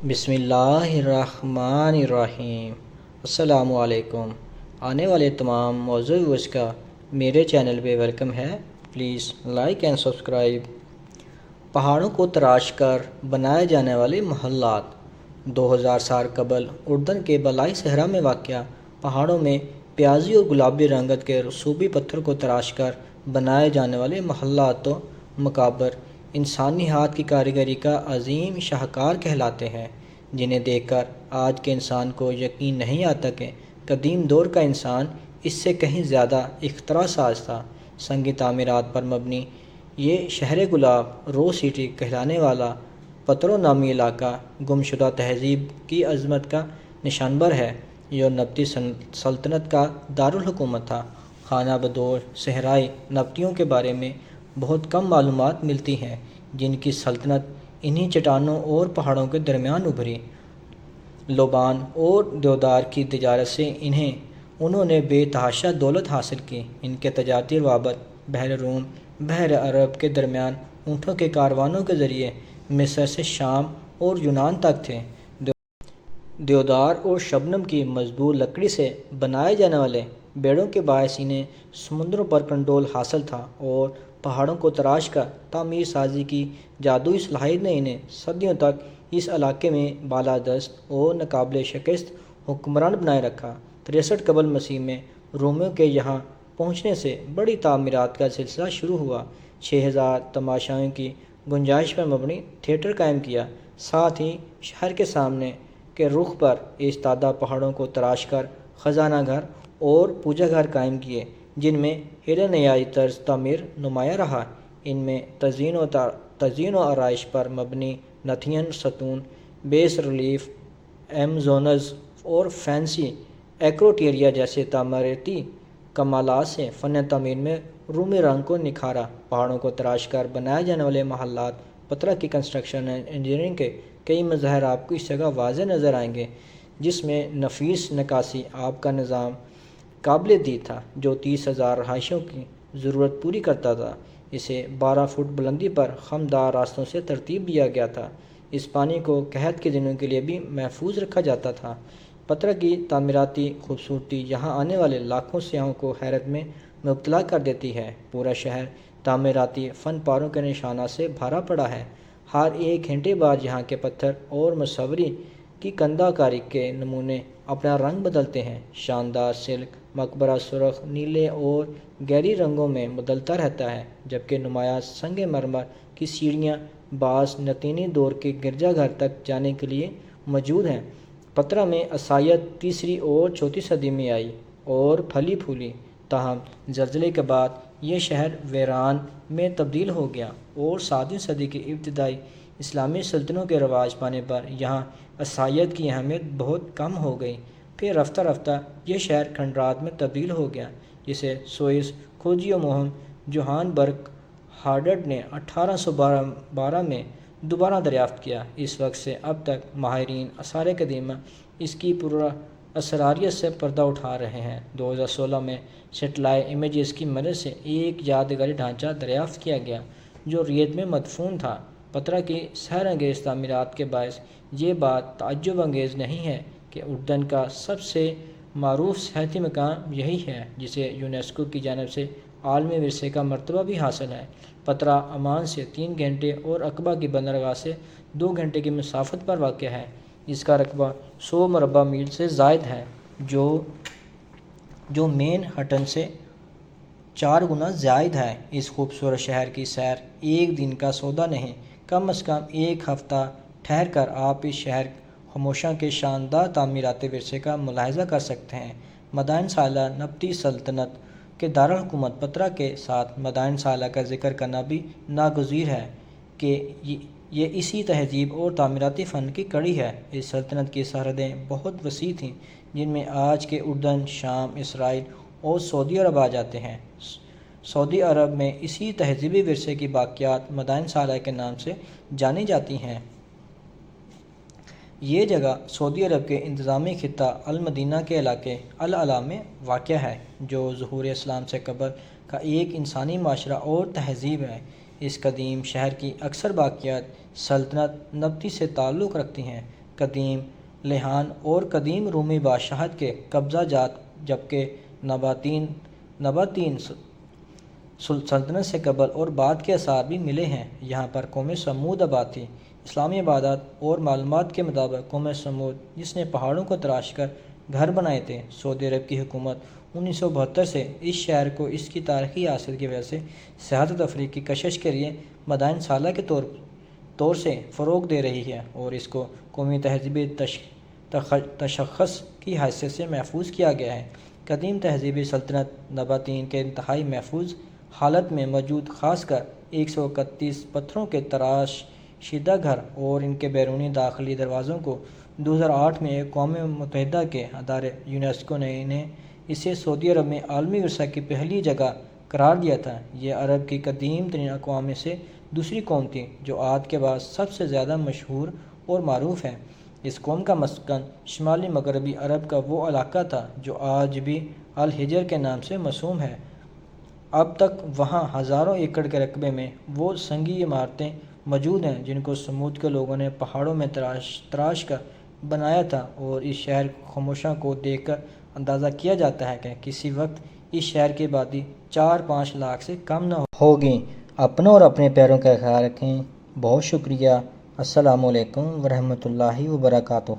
بسم اللہ الرحمن الرحیم۔ السلام علیکم۔ آنے والے تمام موضوع کا میرے چینل پہ ویلکم ہے۔ Please like and subscribe. پہاڑوں کو تراش کر بنائے جانے والے محلات۔ 2000 سال قبل اردن کے بالائی صحرا میں واقع پہاڑوں میں پیازی اور گلابی رنگت کے رسوبی پتھر کو تراش کر بنائے جانے والے محلات و مقابر انسانی ہاتھ کی کاریگری کا عظیم شاہکار کہلاتے ہیں، جنہیں دیکھ کر آج کے انسان کو یقین نہیں آتا کہ قدیم دور کا انسان اس سے کہیں زیادہ اختراع ساز تھا۔ سنگی تعمیرات پر مبنی یہ شہر گلاب رو سٹی کہلانے والا پترو نامی علاقہ گمشدہ تہذیب کی عظمت کا نشانبر ہے، جو نبطی سلطنت کا دارالحکومت تھا۔ خانہ بدوش صحرائی نبطیوں کے بارے میں بہت کم معلومات ملتی ہیں، جن کی سلطنت انہی چٹانوں اور پہاڑوں کے درمیان ابھری۔ لوبان اور دیودار کی تجارت سے انہوں نے بے تحاشا دولت حاصل کی۔ ان کے تجارتی روابط بحر روم، بحر عرب کے درمیان اونٹوں کے کاروانوں کے ذریعے مصر سے شام اور یونان تک تھے۔ دیودار اور شبنم کی مضبوط لکڑی سے بنائے جانے والے بیڑوں کے باعث انہیں سمندروں پر کنٹرول حاصل تھا، اور پہاڑوں کو تراش کر تعمیر سازی کی جادوئی صلاحیت نے انہیں صدیوں تک اس علاقے میں بالادست اور ناقابل شکست حکمران بنائے رکھا۔ 63 قبل مسیح میں رومیوں کے یہاں پہنچنے سے بڑی تعمیرات کا سلسلہ شروع ہوا۔ 6000 تماشائیوں کی گنجائش پر مبنی تھیٹر قائم کیا، ساتھ ہی شہر کے سامنے کے رخ پر ایستادہ پہاڑوں کو تراش کر خزانہ گھر اور پوجا گھر قائم کیے، جن میں ہیلینیائی طرز تعمیر نمایاں رہا۔ ان میں تزئین و آرائش پر مبنی نتھین ستون، بیس ریلیف ایمزونز اور فینسی ایکروٹیریا جیسے تعمیراتی کمالات سے فن تعمیر میں رومی رنگ کو نکھارا۔ پہاڑوں کو تراش کر بنائے جانے والے محلات پترا کی کنسٹرکشن اینڈ انجینئرنگ کے کئی مظاہر آپ کو اس جگہ واضح نظر آئیں گے، جس میں نفیس نکاسی آب کا نظام قابل دید تھا، جو 30,000 رہائشیوں کی ضرورت پوری کرتا تھا۔ اسے 12 فٹ بلندی پر خم دار راستوں سے ترتیب دیا گیا تھا۔ اس پانی کو قحط کے دنوں کے لیے بھی محفوظ رکھا جاتا تھا۔ پترا کی تعمیراتی خوبصورتی یہاں آنے والے لاکھوں سیاحوں کو حیرت میں مبتلا کر دیتی ہے۔ پورا شہر تعمیراتی فن پاروں کے نشانات سے بھرا پڑا ہے۔ ہر ایک گھنٹے بعد یہاں کے پتھر اور مصوری کی کندہ کاری کے نمونے اپنا رنگ بدلتے ہیں۔ شاندار سلک مقبرہ سرخ، نیلے اور گہری رنگوں میں بدلتا رہتا ہے، جبکہ نمایاں سنگ مرمر کی سیڑھیاں بعض لاطینی دور کے گرجا گھر تک جانے کے لیے موجود ہیں۔ پترا میں عیسائیت 3 اور 4 صدی میں آئی اور پھلی پھولی، تاہم زلزلے کے بعد یہ شہر ویران میں تبدیل ہو گیا، اور 7ویں صدی کی ابتدائی اسلامی سلطنتوں کے رواج پانے پر یہاں عیسائیت کی اہمیت بہت کم ہو گئی۔ پھر رفتہ رفتہ یہ شہر کھنڈرات میں تبدیل ہو گیا، جسے سوئس کھوجی و مہم جوہان برگ ہارڈٹ نے 1812 میں دوبارہ دریافت کیا۔ اس وقت سے اب تک ماہرین آثار قدیمہ اس کی پراسراریت سے پردہ اٹھا رہے ہیں۔ 2016 میں سیٹلائٹ امیجز کی مدد سے ایک یادگاری ڈھانچہ دریافت کیا گیا، جو ریت میں مدفون تھا۔ پترا کی سحر انگیز تعمیرات کے باعث یہ بات تعجب انگیز نہیں ہے کہ اردن کا سب سے معروف سیاحتی مقام یہی ہے، جسے یونیسکو کی جانب سے عالمی ورثے کا مرتبہ بھی حاصل ہے۔ پترا عمان سے 3 گھنٹے اور عقبہ کی بندرگاہ سے 2 گھنٹے کی مسافت پر واقع ہے۔ اس کا رقبہ 100 مربع میل سے زائد ہے، جو مین ہٹن سے 4 گنا زائد ہے۔ اس خوبصورت شہر کی سیر ایک دن کا سودا نہیں، کم از کم ایک ہفتہ ٹھہر کر آپ اس شہر خاموشاں کے شاندار تعمیراتی ورثے کا ملاحظہ کر سکتے ہیں۔ مدائن صالح نبطی سلطنت کے دارالحکومت پترا کے ساتھ مدائن صالح کا ذکر کرنا بھی ناگزیر ہے کہ یہ اسی تہذیب اور تعمیراتی فن کی کڑی ہے۔ اس سلطنت کی سرحدیں بہت وسیع تھیں، جن میں آج کے اردن، شام، اسرائیل اور سعودی عرب آ جاتے ہیں۔ سعودی عرب میں اسی تہذیبی ورثے کی باقیات مدائن صالح کے نام سے جانی جاتی ہیں۔ یہ جگہ سعودی عرب کے انتظامی خطہ المدینہ کے علاقے العلا میں واقع ہے، جو ظہور اسلام سے قبل کا ایک انسانی معاشرہ اور تہذیب ہے۔ اس قدیم شہر کی اکثر باقیات سلطنت نبطی سے تعلق رکھتی ہیں۔ قدیم لہان اور قدیم رومی بادشاہت کے قبضہ جات، جبکہ نباتین سلطنت سے قبل اور بعد کے آثار بھی ملے ہیں۔ یہاں پر قوم سمود آباد تھی۔ اسلامی عبادات اور معلومات کے مطابق قوم سمود، جس نے پہاڑوں کو تراش کر گھر بنائے تھے، سعودی عرب کی حکومت 1972 سے اس شہر کو اس کی تاریخی حیثیت کی وجہ سے سیاحت و تفریح کی کشش کے لیے مدائن سالہ کے طور سے فروغ دے رہی ہے اور اس کو قومی تہذیبی تشخص کی حیثیت سے محفوظ کیا گیا ہے۔ قدیم تہذیبی سلطنت نباتین کے انتہائی محفوظ حالت میں موجود، خاص کر 131 پتھروں کے تراش شدہ گھر اور ان کے بیرونی داخلی دروازوں کو 2008 میں اقوام متحدہ کے ادارے یونیسکو نے اسے سعودی عرب میں عالمی ورثہ کی پہلی جگہ قرار دیا تھا۔ یہ عرب کی قدیم ترین اقوام میں سے دوسری قوم تھی جو عاد کے بعد سب سے زیادہ مشہور اور معروف ہے۔ اس قوم کا مسکن شمالی مغربی عرب کا وہ علاقہ تھا جو آج بھی الحجر کے نام سے موسوم ہے۔ اب تک وہاں ہزاروں ایکڑ کے رقبے میں وہ سنگی عمارتیں موجود ہیں جن کو سمود کے لوگوں نے پہاڑوں میں تراش کر بنایا تھا، اور اس شہر خاموشاں کو دیکھ کر اندازہ کیا جاتا ہے کہ کسی وقت اس شہر کی آبادی 4-5 لاکھ سے کم نہ ہوگی۔ اپنوں اور اپنے پیاروں کا خیال رکھیں۔ بہت شکریہ۔ السلام علیکم ورحمۃ اللہ وبرکاتہ۔